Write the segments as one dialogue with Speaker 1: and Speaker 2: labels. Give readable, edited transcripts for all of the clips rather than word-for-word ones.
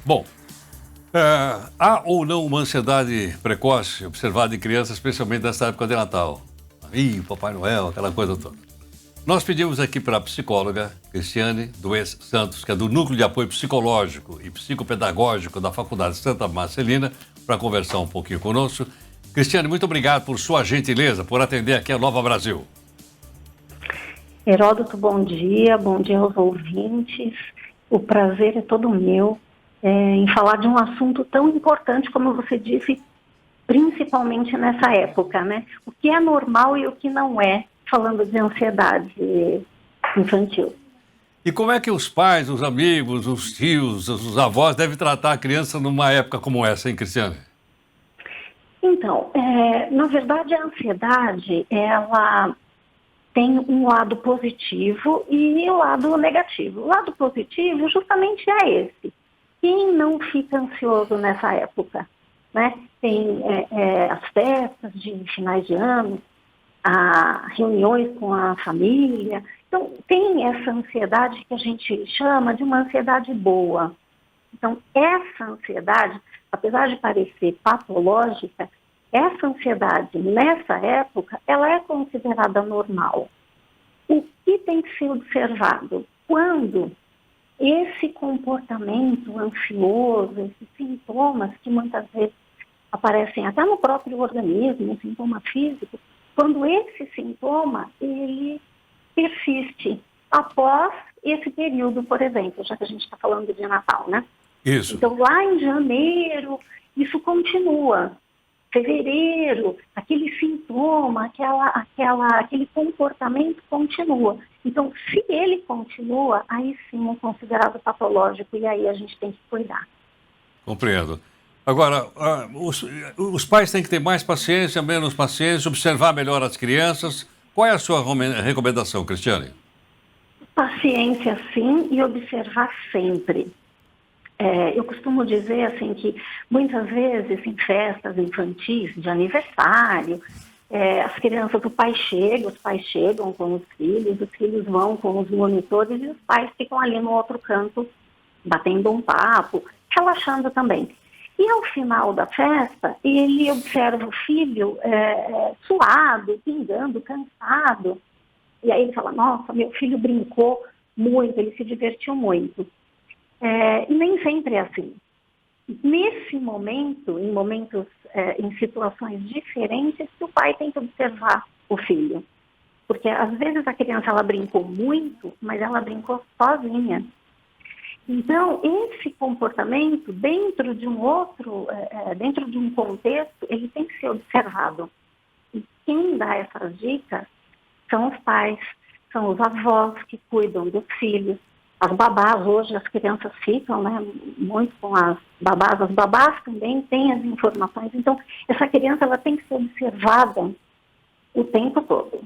Speaker 1: Bom, há ou não uma ansiedade precoce observada em crianças, especialmente nessa época de Natal? Ih, Papai Noel, aquela coisa toda. Nós pedimos aqui para a psicóloga Cristiane Dues Santos, que é do Núcleo de Apoio Psicológico e Psicopedagógico da Faculdade Santa Marcelina, para conversar um pouquinho conosco. Cristiane, muito obrigado por sua gentileza, por atender aqui a Nova Brasil.
Speaker 2: Heródoto, bom dia aos ouvintes. O prazer é todo meu em falar de um assunto tão importante, como você disse, principalmente nessa época, né? O que é normal e o que não é, falando de ansiedade infantil.
Speaker 1: E como é que os pais, os amigos, os tios, os avós devem tratar a criança numa época como essa, hein, Cristiane?
Speaker 2: Então, na verdade, a ansiedade, ela tem um lado positivo e um lado negativo. O lado positivo justamente é esse. Quem não fica ansioso nessa época? Né? Tem as festas de finais de ano, reuniões com a família. Então, tem essa ansiedade que a gente chama de uma ansiedade boa. Então, essa ansiedade, apesar de parecer patológica, essa ansiedade, nessa época, ela é considerada normal. O que tem que ser observado? Quando esse comportamento ansioso, esses sintomas que muitas vezes aparecem até no próprio organismo, um sintoma físico, quando esse sintoma, ele persiste após esse período, por exemplo, já que a gente está falando de Natal, né?
Speaker 1: Isso.
Speaker 2: Então, lá em janeiro, isso continua. Fevereiro, aquele sintoma, aquele comportamento continua. Então, se ele continua, aí sim é considerado patológico e aí a gente tem que cuidar.
Speaker 1: Compreendo. Agora, os pais têm que ter mais paciência, menos paciência, observar melhor as crianças. Qual é a sua recomendação, Cristiane?
Speaker 2: Paciência sim e observar sempre. Eu costumo dizer assim que muitas vezes em festas infantis, de aniversário, as crianças, os pais chegam com os filhos vão com os monitores e os pais ficam ali no outro canto, batendo um papo, relaxando também. E ao final da festa, ele observa o filho suado, pingando, cansado. E aí ele fala, nossa, meu filho brincou muito, ele se divertiu muito. E nem sempre é assim. Nesse momento, em situações diferentes, que o pai tem que observar o filho. Porque às vezes a criança ela brincou muito, mas ela brincou sozinha. Então, esse comportamento, dentro de um contexto, ele tem que ser observado. E quem dá essas dicas são os pais, são os avós que cuidam dos filhos. As babás, hoje as crianças ficam, né, muito com as babás também têm as informações, então essa criança ela tem que ser observada o tempo todo.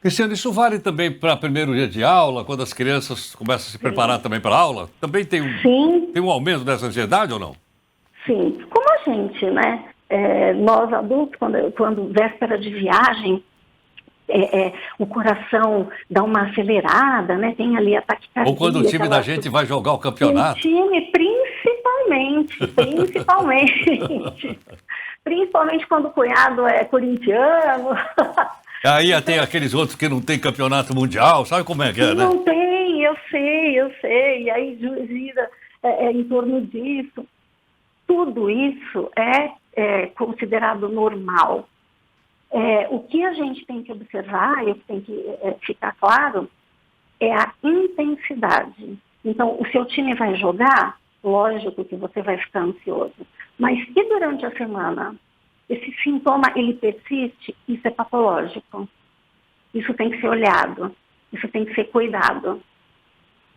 Speaker 1: Cristiane, isso vale também para primeiro dia de aula, quando as crianças começam a se preparar também para a aula? Também tem um aumento dessa ansiedade ou não?
Speaker 2: Sim, como a gente, né, nós adultos, quando véspera de viagem, o coração dá uma acelerada, né? Tem ali a taquicardia.
Speaker 1: Ou quando o time da gente vai jogar o campeonato.
Speaker 2: O time, principalmente quando o cunhado é corintiano.
Speaker 1: Aí tem aqueles outros que não tem campeonato mundial, sabe como é que é, né?
Speaker 2: Não tem, eu sei. E aí gira em torno disso. Tudo isso é considerado normal. O que a gente tem que observar e o que tem que ficar claro é a intensidade. Então, o seu time vai jogar, lógico que você vai ficar ansioso. Mas se durante a semana esse sintoma ele persiste, isso é patológico. Isso tem que ser olhado, isso tem que ser cuidado.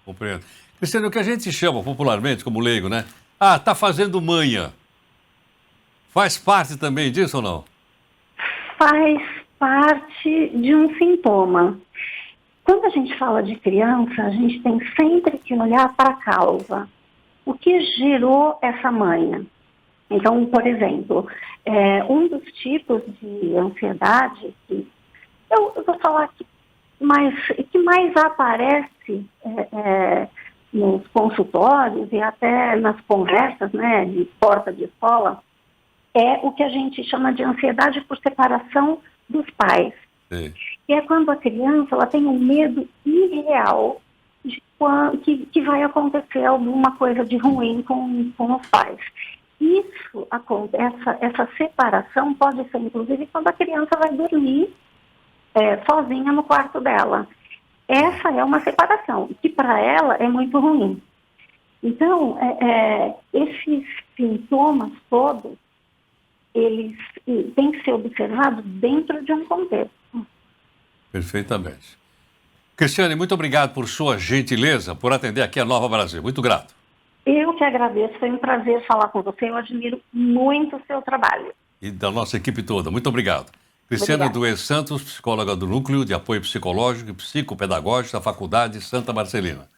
Speaker 1: Compreendo. Cristiane, o que a gente chama popularmente como leigo, né? Ah, tá fazendo manha. Faz parte também disso ou não?
Speaker 2: Faz parte de um sintoma. Quando a gente fala de criança, a gente tem sempre que olhar para a causa. O que gerou essa manha? Então, por exemplo, um dos tipos de ansiedade que eu vou falar que mais aparece nos consultórios e até nas conversas, né, de porta de escola, é o que a gente chama de ansiedade por separação dos pais.
Speaker 1: Sim.
Speaker 2: E é quando a criança ela tem um medo irreal de que vai acontecer alguma coisa de ruim com os pais. Isso, essa separação pode ser, inclusive, quando a criança vai dormir sozinha no quarto dela. Essa é uma separação, que para ela é muito ruim. Então, esses sintomas todos, eles têm que ser observados dentro de um contexto.
Speaker 1: Perfeitamente. Cristiane, muito obrigado por sua gentileza, por atender aqui a Nova Brasil. Muito grato.
Speaker 2: Eu que agradeço, foi um prazer falar com você, eu admiro muito o seu trabalho.
Speaker 1: E da nossa equipe toda. Muito obrigado. Cristiane
Speaker 2: Obrigada.
Speaker 1: Duez Santos, psicóloga do Núcleo de Apoio Psicológico e Psicopedagógico da Faculdade Santa Marcelina.